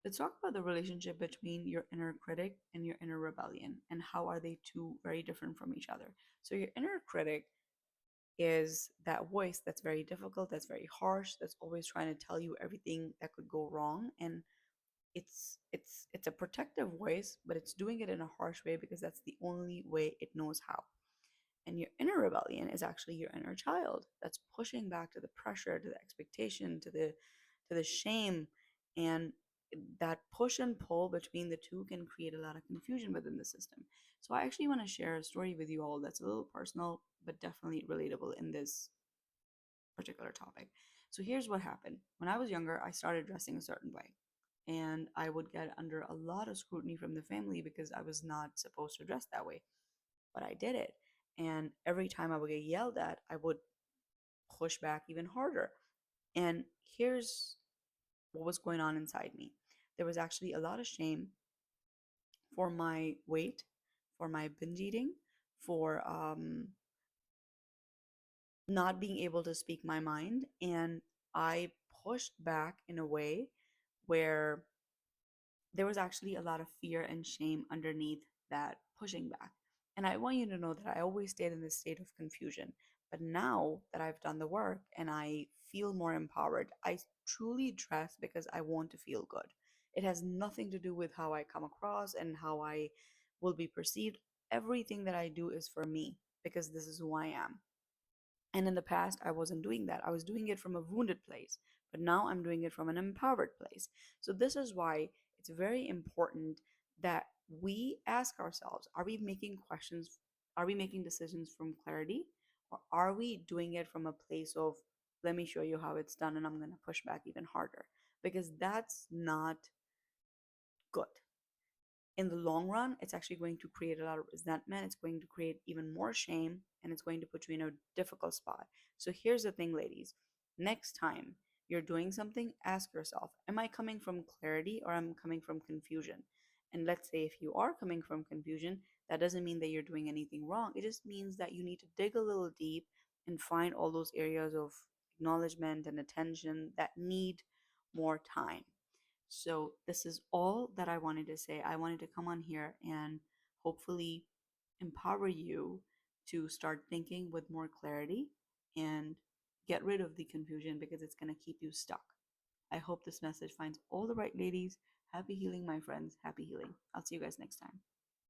Let's talk about the relationship between your inner critic and your inner rebellion and how are they two very different from each other. So your inner critic is that voice that's very difficult, that's very harsh, that's always trying to tell you everything that could go wrong, and it's a protective voice, but it's doing it in a harsh way because that's the only way it knows how. And your inner rebellion is actually your inner child that's pushing back to the pressure, to the expectation, to the shame. And that push and pull between the two can create a lot of confusion within the system. So I actually want to share a story with you all that's a little personal, but definitely relatable in this particular topic. So here's what happened. When I was younger, I started dressing a certain way. And I would get under a lot of scrutiny from the family because I was not supposed to dress that way. But I did it. And every time I would get yelled at, I would push back even harder. And here's what was going on inside me. There was actually a lot of shame for my weight, for my binge eating, for not being able to speak my mind. And I pushed back in a way where there was actually a lot of fear and shame underneath that pushing back. And I want you to know that I always stayed in this state of confusion. But now that I've done the work and I feel more empowered, I truly dress because I want to feel good. It has nothing to do with how I come across and how I will be perceived. Everything that I do is for me because this is who I am. And in the past, I wasn't doing that. I was doing it from a wounded place, but now I'm doing it from an empowered place. So, this is why it's very important that we ask ourselves, are we making questions? Are we making decisions from clarity? Or are we doing it from a place of, let me show you how it's done and I'm going to push back even harder? Because that's not good. In the long run, it's actually going to create a lot of resentment. It's going to create even more shame and it's going to put you in a difficult spot. So here's the thing, ladies. Next time you're doing something, ask yourself, am I coming from clarity or am I coming from confusion? And let's say if you are coming from confusion, that doesn't mean that you're doing anything wrong. It just means that you need to dig a little deep and find all those areas of acknowledgement and attention that need more time. So, this is all that I wanted to say. I wanted to come on here and hopefully empower you to start thinking with more clarity and get rid of the confusion because it's going to keep you stuck. I hope this message finds all the right ladies. Happy healing, my friends. Happy healing. I'll see you guys next time.